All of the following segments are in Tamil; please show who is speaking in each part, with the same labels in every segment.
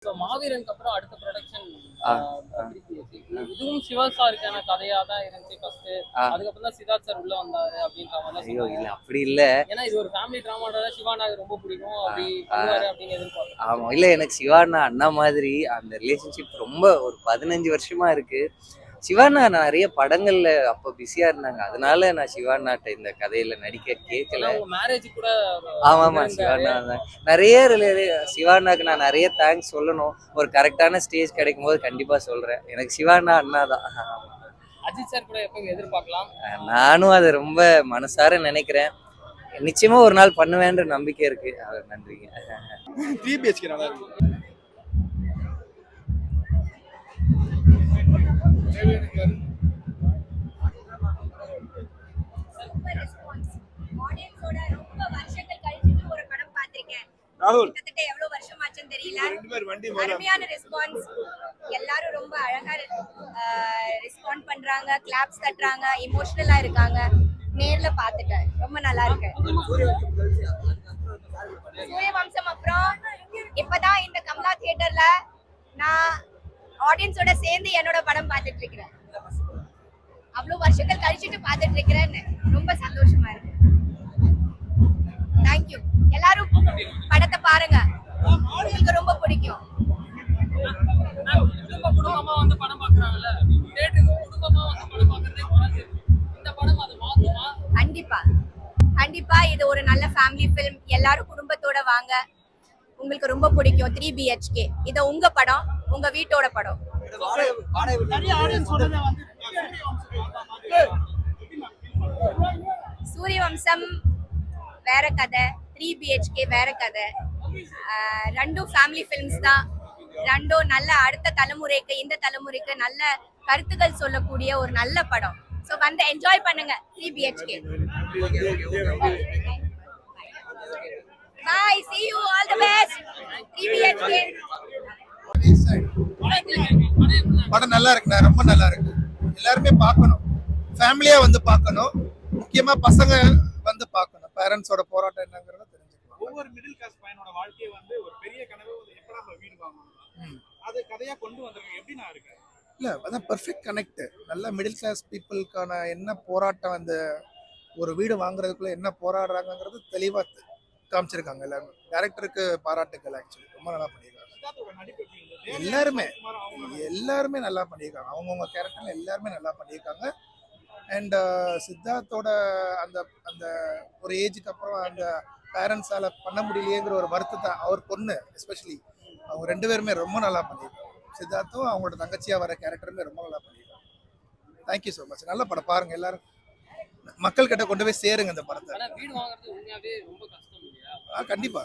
Speaker 1: ஸோ மாவீரனுக்கு அப்புறம் அடுத்த ப்ரொடக்ஷன் இதுவும் சிவா சாருக்கான கதையா தான் இருந்துச்சு ஃபர்ஸ்ட். அதுக்கப்புறம் தான் சித்தார்த் சார் உள்ள வந்தாரு அப்படின்ற மாதிரி
Speaker 2: சொன்னாங்க. இல்ல அப்படி இல்ல,
Speaker 1: ஏன்னா இது ஒரு ஃபேமிலி டிராமான்றத சிவானாக்கு ரொம்ப பிடிக்கும் அப்படி பண்ணுவாரு அப்படின்னு எதிர்பார்க்கிறேன்.
Speaker 2: ஆமா, இல்ல எனக்கு சிவானா அண்ணா மாதிரி அந்த ரிலேஷன்ஷிப் ரொம்ப ஒரு 15 வருஷமா இருக்கு. சிவானா நிறைய படங்கள்ல அப்ப பிஸியா இருந்தாங்க, அதனால நான் சிவானாட்ட இந்த கதையில நடிக்க கேட்கல.
Speaker 1: மேரேஜ் கூட
Speaker 2: ஆமா சிவானா தான் நிறைய சிவானாக்கு நான் நிறைய தேங்க்ஸ் சொல்லணும். ஒரு கரெக்டான ஸ்டேஜ் கிடைக்கும் போது கண்டிப்பா சொல்றேன். எனக்கு சிவானா அண்ணா தான்.
Speaker 1: அஜித் சார் கூட எப்போ எதிர்பார்க்கலாம்?
Speaker 2: நானும் அதை ரொம்ப மனசார நினைக்கிறேன். நிச்சயமா ஒரு நாள் பண்ணுவேன்ற நம்பிக்கை இருக்கு. நன்றிங்க.
Speaker 3: 3 BHK நல்லா இருக்கு.
Speaker 4: எவ்வளவு வருஷமாச்சுன்னு தெரியல. அருமையான ரெஸ்பான்ஸ். எல்லாரும் ரொம்ப அழகா ரெஸ்பாண்ட் பண்றாங்க, கிளாப்ஸ் தட்டுறாங்க, இமோஷனலா இருக்காங்க. நேர்ல பாத்துட்டேன், ரொம்ப நல்லா இருக்கு. சூரியவம்சம் அப்புறம் இப்பதான் இந்த கமலா தியேட்டர்ல நான் ஆடியன்ஸோட சேர்ந்து என்னோட படம் பார்த்துட்டு இருக்கிறேன். அவ்வளவு வருஷங்கள் கழிச்சுட்டு பார்த்துட்டு இருக்கிறேன்னு ரொம்ப சந்தோஷமா இருக்கு. தேங்க்யூ. எல்லாரும் படத்தை பாருங்க, உங்களுக்கு ரொம்ப பிடிக்கும்.
Speaker 1: குடும்பமா வந்து படம் பாக்குறாங்கல்ல, குடும்பமா வந்து படம் பாக்குறதே இந்த படம் அது மாத்துமா?
Speaker 4: கண்டிப்பா கண்டிப்பா, இது ஒரு நல்ல ஃபேமிலி ஃபிலிம். எல்லாரும் குடும்பத்தோட வாங்க, உங்களுக்கு ரொம்ப பிடிக்கும். 3 BHK இது உங்க படம், உங்க வீட்டோட படம். சூரியவம்சம் வேற கதை, 3 BHK வேற கதை. ரெண்டும் ஃபேமிலி ஃபிலிம்ஸ் தான். ரெண்டும் நல்ல அடுத்த தலைமுறைக்கு, இந்த தலைமுறைக்கு நல்ல கருத்துக்கள் சொல்லக்கூடிய ஒரு நல்ல படம். ஸோ வந்து என்ஜாய் பண்ணுங்க 3 BHK. Bye, see you, all the best. 3 BHK.
Speaker 3: படம் நல்லா இருக்குண்ணா, ரொம்ப நல்லா இருக்கு. எல்லாருமே பார்க்கணும், ஃபேமிலியா வந்து பார்க்கணும். முக்கியமா பசங்க வந்து பார்க்கணும். பேரண்ட்ஸோட போராட்டம் என்னங்கிறத தெரிஞ்சுக்கணும்.
Speaker 5: ஒவ்வொரு மிடில் கிளாஸ் பையனோட வாழ்க்கையை வந்து ஒரு பெரிய கனவு எப்ப நம்ம வீடு வாங்கணும், அது கதையா கொண்டு வந்திருக்கேன். எப்படி நான் இருக்கேன்
Speaker 3: இல்லை, அதான் பெர்ஃபெக்ட் கனெக்ட். நல்ல மிடில் கிளாஸ் பீப்புளுக்கான என்ன போராட்டம், அந்த ஒரு வீடு வாங்குறதுக்குள்ள என்ன போராடுறாங்கிறது தெளிவாக காமிச்சிருக்காங்க. எல்லாருமே டைரக்டருக்கு பாராட்டுக்கள். ஆக்சுவலி ரொம்ப நல்லா பண்ணியிருக்காங்க. எல்லாருமே நல்லா பண்ணியிருக்காங்க. அவங்கவுங்க கேரக்டர்ல எல்லாருமே நல்லா பண்ணியிருக்காங்க. அண்ட் சித்தார்த்தோட அந்த அந்த ஒரு ஏஜுக்கு அப்புறம் அந்த பேரண்ட்ஸால பண்ண முடியலையேங்கிற ஒரு வருத்தத்தை, அவர் பொண்ணு எஸ்பெஷலி, அவங்க 2 பேருமே ரொம்ப நல்லா பண்ணியிருக்காங்க. சித்தார்த்தும் அவங்களோட தங்கச்சியா வர கேரக்டருமே ரொம்ப நல்லா பண்ணியிருக்காங்க. Thank you so much. நல்ல படம், பாருங்க. எல்லாரும் மக்கள் கிட்ட கொண்டு போய் சேருங்க இந்த படத்தை. கண்டிப்பா.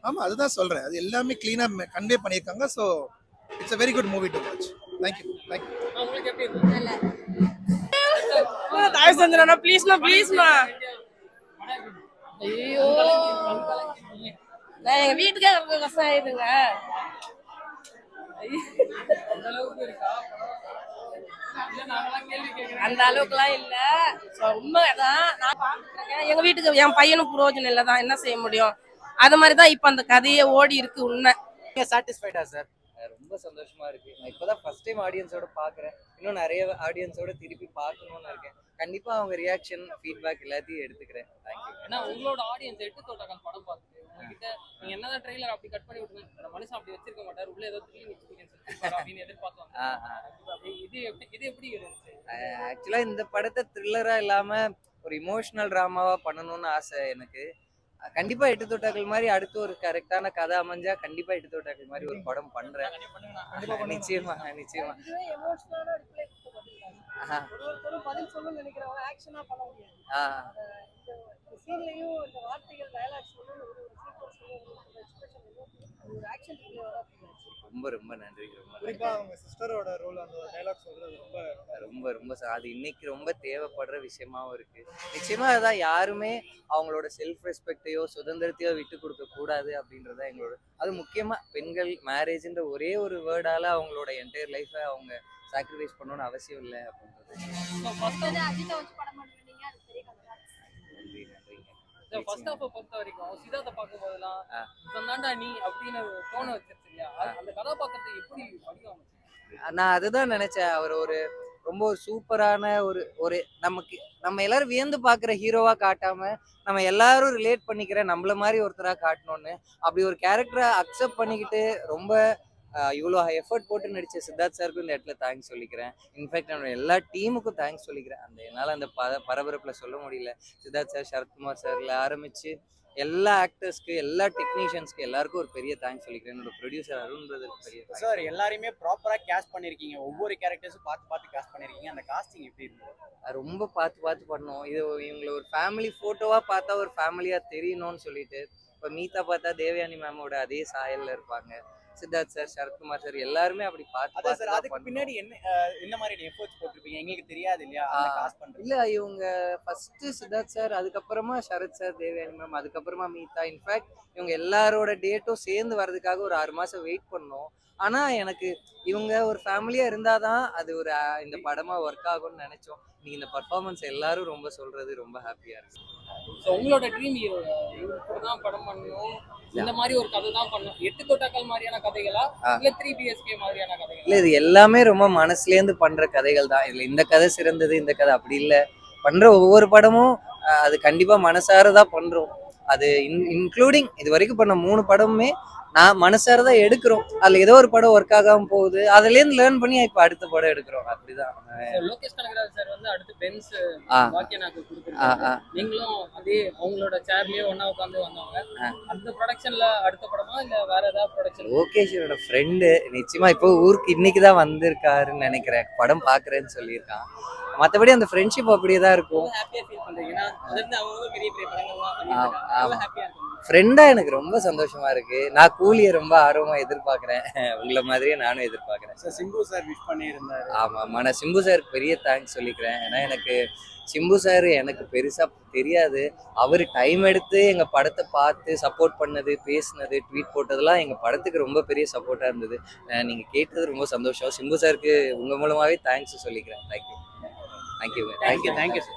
Speaker 3: ஆமா, அதுதான் சொல்றேன். அது எல்லாமே கிளீனா கன்வே பண்ணியிருக்காங்க. So it's a very good movie to watch. Thank you.
Speaker 6: தாய் சந்திரனா ப்ளீஸ்மா. ஐயோ, நான் எங்க வீட்டுக்கே கஷ்டம் ஆயிடுங்க. அந்த அளவுக்குலாம் இல்ல, உண்மைதான். நான் பாத்துருக்கேன். எங்க வீட்டுக்கு என் பையனும் புரோஜனம் இல்லதான், என்ன செய்ய முடியும்? அது மாதிரிதான் இப்ப அந்த கதையே ஓடி இருக்கு. உண்மை.
Speaker 2: சாட்டிஸ்ஃபைடா சார்? ரொம்ப சந்தோஷமா இருக்கு. நான் இப்பதான் ஃபர்ஸ்ட் டைம் ஆடியன்ஸோட பாக்குறேன். இன்னும் நிறைய ஆடியன்ஸோட திருப்பி பார்க்கணும்னு இருக்கேன். கண்டிப்பா அவங்க ரியாக்ஷன், ஃபீட்பேக் எல்லாத்தையும் எடுத்துக்கிறேன். தேங்க்யூ.
Speaker 1: ஏன்னா உங்களோட ஆடியன்ஸ் 8 தோட்டக்கால் படம் பார்த்துட்டு உங்ககிட்ட நீங்க என்னதான் ட்ரெய்லர் அப்படி கட் பண்ணி விட்டுருங்க, அந்த மனுஷன் அப்படி வச்சிருக்க மாட்டார், உள்ள ஏதோ த்ரில்லிங் எக்ஸ்பீரியன்ஸ் அப்படின்னு எதிர்பார்த்தாங்க. இது எப்படி இருந்துச்சு?
Speaker 2: ஆக்சுவலா இந்த படத்தை த்ரில்லரா இல்லாம ஒரு இமோஷனல் டிராமாவா பண்ணணும்னு ஆசை எனக்கு. கண்டிப்பா 8 தோட்டாக்கள் மாதிரி அடுத்து ஒரு கரெக்டான கதை அமைஞ்சா கண்டிப்பா 8 தோட்டாக்கள் மாதிரி ஒரு படம் பண்றேன். நிச்சயமா. ரொம்ப நன்றி. ரொம்ப அது இன்னைக்கு ரொம்ப தேவைப்படுற விஷயமாவும் இருக்கு. நிச்சயமா அதான், யாருமே அவங்களோட செல்ஃப் ரெஸ்பெக்டையோ சுதந்திரத்தையோ விட்டு கொடுக்க கூடாது அப்படின்றத எங்களோட. அது முக்கியமா பெண்கள் மேரேஜ்ன்ற ஒரே ஒரு வேர்டால அவங்களோட என்டையர் லைஃபை அவங்க சாக்ரிஃபைஸ் பண்ணணும்னு அவசியம் இல்லை அப்படின்றது.
Speaker 4: அஜித்தை வச்சு படம் பண்ணுவீங்க, அது பெரிய கதை.
Speaker 2: நன்றிங்க.
Speaker 1: ஃபர்ஸ்ட் ஹாஃப் பொறுத்த வரைக்கும் சித்தார்த்தை பார்க்கும் போதெல்லாம்
Speaker 2: ஆ.
Speaker 1: சொன்னாண்டா நீ அப்படின்னு தோண வச்சிருச்சு இல்லையா அந்த கதாபாத்திரத்தை எப்படி வடிவம்
Speaker 2: நான் அதுதான் நினைச்சேன். அவர் ஒரு ரொம்ப ஒரு சூப்பரான ஒரு ஒரு நம்ம எல்லாரும் வியந்து பார்க்குற ஹீரோவா காட்டாம நம்ம எல்லாரும் ரிலேட் பண்ணிக்கிற நம்மள மாதிரி ஒருத்தரா காட்டணும்னு அப்படி ஒரு கேரக்டரை அக்செப்ட் பண்ணிக்கிட்டு ரொம்ப இவ்வளோ எஃபர்ட் போட்டு நடிச்ச சித்தார்த் சாருக்கும் இந்த இடத்துல தேங்க்ஸ் சொல்லிக்கிறேன். இன்ஃபேக்ட் என்னோட எல்லா டீமுக்கும் தேங்க்ஸ் சொல்லிக்கிறேன். என்னால் அந்த பரபரப்பில் சொல்ல முடியல. சித்தார்த் சார், சரத்குமார் சார்ல ஆரம்பிச்சு எல்லா ஆக்டர்ஸ்க்கு, எல்லா டெக்னீஷியன்ஸ்க்கு எல்லாருக்கும் ஒரு பெரிய தேங்க்ஸ் சொல்லிக்கிறேன். என்னோட ப்ரொடியூசர் அருண் பிரதருக்கு பெரிய thanks.
Speaker 7: சார் எல்லாரையுமே ப்ராப்பரா கேஸ்ட் பண்ணிருக்கீங்க, ஒவ்வொரு கேரக்டர்ஸும் பார்த்து கேஸ்ட் பண்ணிருக்கீங்க. அந்த காஸ்டிங் எப்படி இருந்தது?
Speaker 2: அது ரொம்ப பார்த்து பண்ணோம். இது இவங்களை ஒரு ஃபேமிலி ஃபோட்டோவாக பார்த்தா ஒரு ஃபேமிலியாக தெரியணும்னு சொல்லிட்டு இப்போ மீதா பார்த்தா தேவயானி மேமோட அதே சாயல்ல இருப்பாங்க. சித்தார்த் சார், சரத்குமார் சார் எல்லாருமே அப்படி
Speaker 7: அதான் சார், அதுக்கு
Speaker 2: பார்த்து
Speaker 7: பின்னாடி என்ன மாதிரி எஃபோர்ட்ஸ் போட்டிருப்பீங்க? எங்களுக்கு தெரியாது இல்லையா அந்த காஸ்ட் பண்றது.
Speaker 2: இல்ல இவங்க ஃபர்ஸ்ட் சித்தார்த் சார், அதுக்கப்புறமா சரத் சார், தேவயானி மேம், அதுக்கப்புறமா மீதா. இன்ஃபேக்ட் இவங்க எல்லாரோட டேட்டும் சேர்ந்து வர்றதுக்காக ஒரு 6 மாசம் வெயிட் பண்ணோம். ஆனா எனக்கு இவங்க ஒரு ஃபேமிலியா இருந்தாதான் அது ஒரு இந்த படமா ஒர்க் ஆகும்னு நினைச்சோம். நீங்க இந்த பர்ஃபார்மன்ஸ் எல்லாரும் ரொம்ப சொல்றது ரொம்ப ஹாப்பியா இருக்கு.
Speaker 1: ஸோ உங்களோட ட்ரீம் ஹீரோ இவரு தான் படம் பண்ணணும், இந்த மாதிரி ஒரு கதை தான் பண்ணணும், 8 தோட்டாக்கள் மாதிரியான கதைகளா இல்ல 3 BHK மாதிரியான கதைகளா?
Speaker 2: இல்ல இது எல்லாமே ரொம்ப மனசுலேருந்து பண்ற கதைகள் தான். இதுல இந்த கதை சிறந்தது, இந்த கதை அப்படி இல்ல. பண்ற ஒவ்வொரு படமும் அது கண்டிப்பா மனசாரதான் பண்றோம். அது இன்க்ளூடிங் இது வரைக்கும் பண்ண 3 படமுமே நான் மனசாரதான் எடுக்கிறோம். அதுல ஏதோ ஒரு படம் ஒர்க் ஆகாம போகுது, அதுல இருந்து லேர்ன் பண்ணி இப்ப அடுத்த படம் எடுக்கிறோம். அப்படிதான்.
Speaker 1: லோகேஷ் கனகராஜ் சார் வந்து அடுத்து பென்ஸ்
Speaker 2: ஆ.
Speaker 1: வாக்கியனாக்கு கொடுத்துருக்காங்க. நீங்களும் அதே அவங்களோட சேர்லயே ஒண்ணா உட்காந்து வந்தவங்க. அந்த ப்ரொடக்ஷன்ல அடுத்த படமா இல்ல வேற ஏதாவது ப்ரொடக்ஷன்?
Speaker 2: லோகேஷோட ஃப்ரெண்டு நிச்சயமா இப்போ ஊருக்கு இன்னைக்குதான் வந்திருக்காருன்னு நினைக்கிறேன். படம் பாக்குறேன்னு சொல்லியிருக்கான். மற்றபடி அந்த ஃப்ரெண்ட்ஷிப் அப்படியே தான் இருக்கும்.
Speaker 1: ஹாப்பியா ஃபீல் பண்றீங்க? ஏன்னா தொடர்ந்து அவங்க பெரிய பெரிய படங்கள்லாம்
Speaker 2: ஆமா.
Speaker 1: பண்ணிட்டு ஹாப்பியா இருக்கு.
Speaker 2: ஃப்ரெண்டா எனக்கு ரொம்ப சந்தோஷமா இருக்கு. நான் கூலியை ரொம்ப ஆர்வமா எதிர்பார்க்கிறேன். உங்களை மாதிரியே நானும் எதிர்பார்க்கிறேன்.
Speaker 7: சார் சிம்பு சார் விஷ் பண்ணியிருந்தாரு.
Speaker 2: ஆமா, நான் சிம்பு சாருக்கு பெரிய தேங்க்ஸ் சொல்லிக்கிறேன். ஏன்னா எனக்கு சிம்பு சார் எனக்கு பெருசா தெரியாது. அவர் டைம் எடுத்து எங்க படத்தை பார்த்து சப்போர்ட் பண்ணது, பேசினது, ட்வீட் போட்டதெல்லாம் எங்க படத்துக்கு ரொம்ப பெரிய சப்போர்ட்டா இருந்தது. நீங்க கேட்டது ரொம்ப சந்தோஷம். சிம்பு சாருக்கு உங்க மூலமாவே தேங்க்ஸ் சொல்லிக்கிறேன். தேங்க்யூ.
Speaker 7: Thank you sir.